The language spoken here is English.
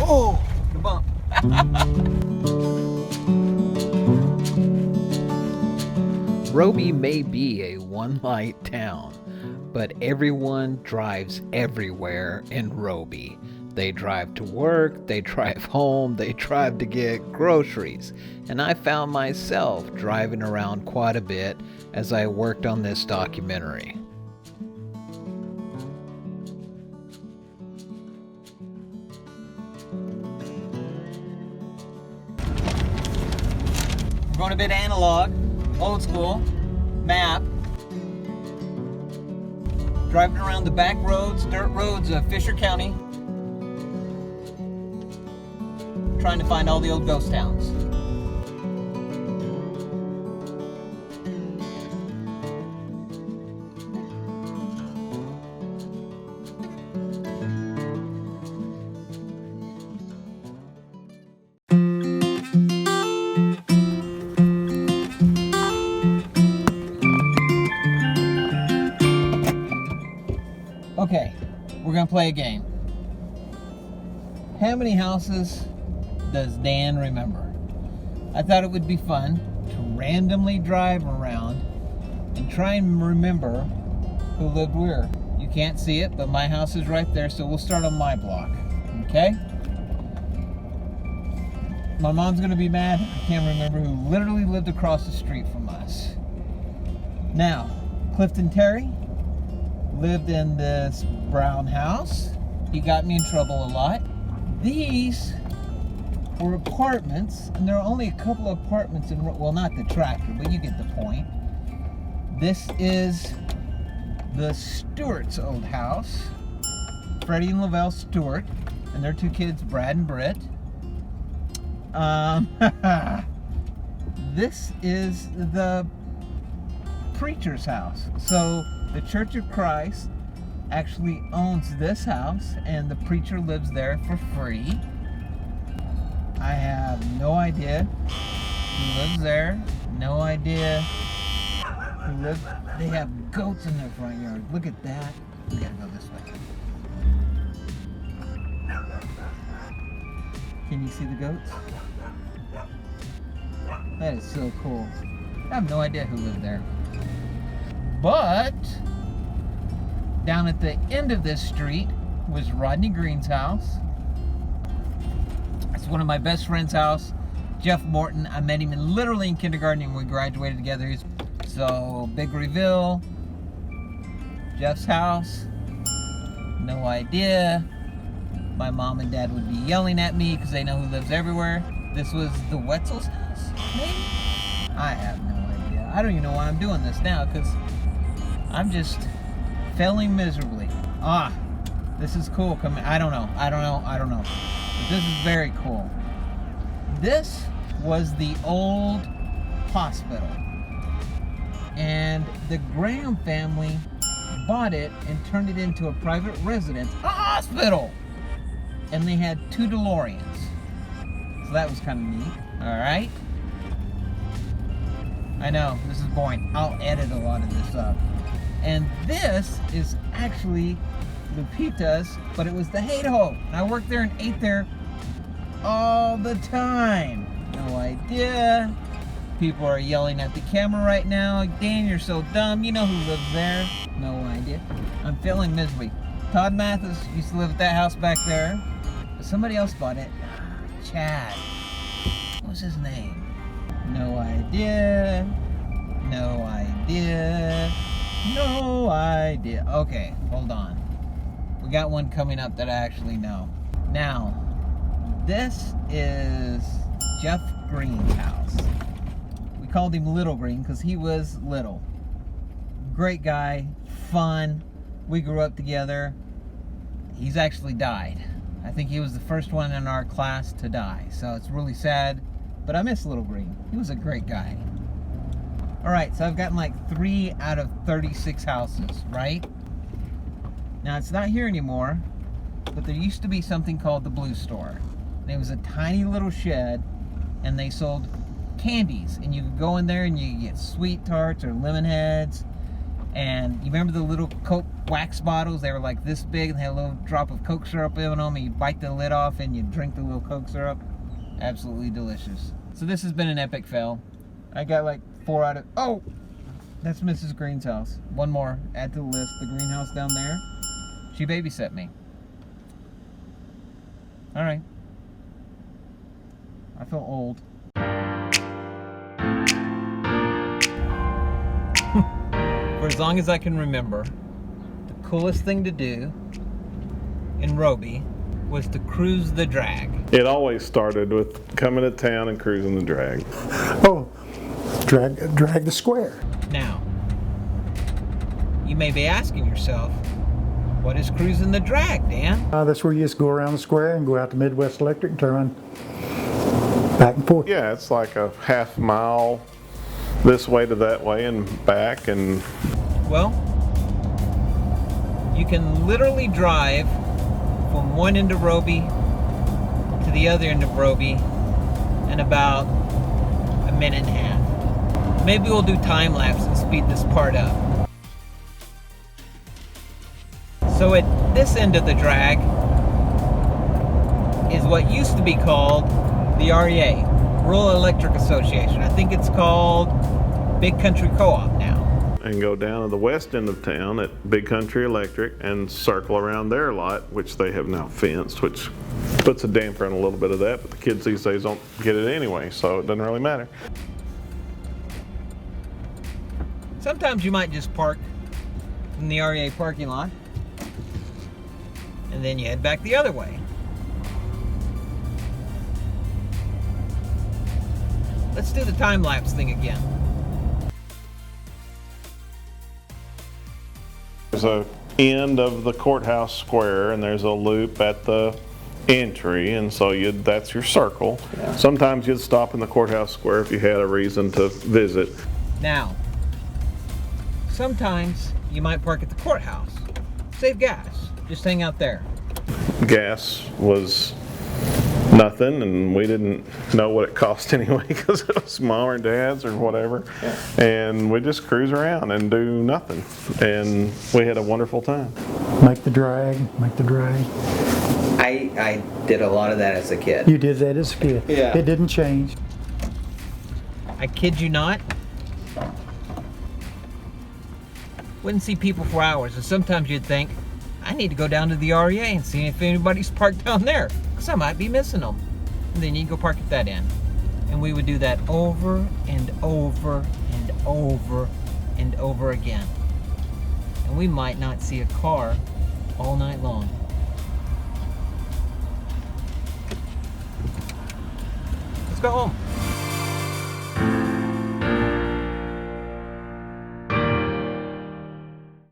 Oh, the bump. Roby may be a one-light town, but everyone drives everywhere in Roby. They drive to work, they drive home, they drive to get groceries. And I found myself driving around quite a bit as I worked on this documentary. We're going a bit analog, old school, map. Driving around the back roads, dirt roads of Fisher County. Trying to find all the old ghost towns. Okay, we're gonna play a game. How many houses does Dan remember? I thought it would be fun to randomly drive around and try and remember who lived where. You can't see it, but my house is right there, so we'll start on my block, okay? My mom's gonna be mad. I can't remember who literally lived across the street from us. Now, Clifton Terry lived in this brown house. He got me in trouble a lot. These were apartments, and there are only a couple of apartments in, well, not the tractor, but you get the point. This is the Stewart's old house. Freddie and Lavelle Stewart, and their two kids, Brad and Britt. This is the preacher's house. So the Church of Christ actually owns this house, and the preacher lives there for free. I have no idea who lives there. No idea who lives. They have goats in their front yard. Look at that. We gotta go this way. Can you see the goats? That is so cool. I have no idea who lived there. But down at the end of this street was Rodney Green's house. It's one of my best friend's house, Jeff Morton. I met him literally in kindergarten and we graduated together. So, big reveal. Jeff's house. No idea. My mom and dad would be yelling at me because they know who lives everywhere. This was the Wetzel's house, maybe? I have no idea. I don't even know why I'm doing this now because I'm just failing miserably. This is cool. I don't know. But this is very cool. This was the old hospital. And the Graham family bought it and turned it into a private residence, a hospital. And they had 2 DeLoreans. So that was kind of neat. All right. I know, this is boring. I'll edit a lot of this up. And this is actually Lupita's, but it was the Hate-Ho. I worked there and ate there all the time. No idea. People are yelling at the camera right now. Dan, you're so dumb. You know who lives there. No idea. I'm failing miserably. Todd Mathis used to live at that house back there. But somebody else bought it. Chad. What was his name? No idea. No idea. No idea. Okay, hold on. We got one coming up that I actually know. Now, this is Jeff Green's house. We called him Little Green because he was little. Great guy, fun. We grew up together. He's actually died. I think he was the first one in our class to die. So it's really sad, but I miss Little Green. He was a great guy. All right, so I've gotten like 3 out of 36 houses, right? Now it's not here anymore, but there used to be something called the Blue Store. And it was a tiny little shed, and they sold candies. And you could go in there and you could get sweet tarts or lemon heads. And you remember the little Coke wax bottles? They were like this big and they had a little drop of Coke syrup in them, and you bite the lid off and you drink the little Coke syrup. Absolutely delicious. So this has been an epic fail. I got like 4 out of... Oh! That's Mrs. Green's house. One more. Add to the list. The greenhouse down there. She babysat me. Alright. I feel old. For as long as I can remember, the coolest thing to do in Roby was to cruise the drag. It always started with coming to town and cruising the drag. Oh, drag the square. Now, you may be asking yourself, what is cruising the drag, Dan? That's where you just go around the square and go out to Midwest Electric and turn back and forth. Yeah, it's like a half mile this way to that way and back. And Well, you can literally drive from one end of Roby to the other end of Roby in about a minute and a half. Maybe we'll do time lapse and speed this part up. So at this end of the drag is what used to be called the REA, Rural Electric Association. I think it's called Big Country Co-op now. and go down to the west end of town at Big Country Electric and circle around their lot, which they have now fenced, which puts a damper on a little bit of that, but the kids these days don't get it anyway, so it doesn't really matter. Sometimes you might just park in the REA parking lot and then you head back the other way. Let's do the time-lapse thing again. There's a end of the courthouse square and there's a loop at the entry, and so that's your circle. Yeah. Sometimes you'd stop in the courthouse square if you had a reason to visit. Now, sometimes you might park at the courthouse. Save gas. Just hang out there. Gas was nothing, and we didn't know what it cost anyway because it was mom or dad's or whatever. Yeah. And we just cruise around and do nothing, and we had a wonderful time. Make the drag. I did a lot of that as a kid. You did that as a kid. Yeah. It didn't change. I kid you not. Wouldn't see people for hours, and sometimes you'd think, I need to go down to the REA and see if anybody's parked down there, because I might be missing them. And then you'd go park at that end. And we would do that over and over and over and over again. And we might not see a car all night long. Let's go home.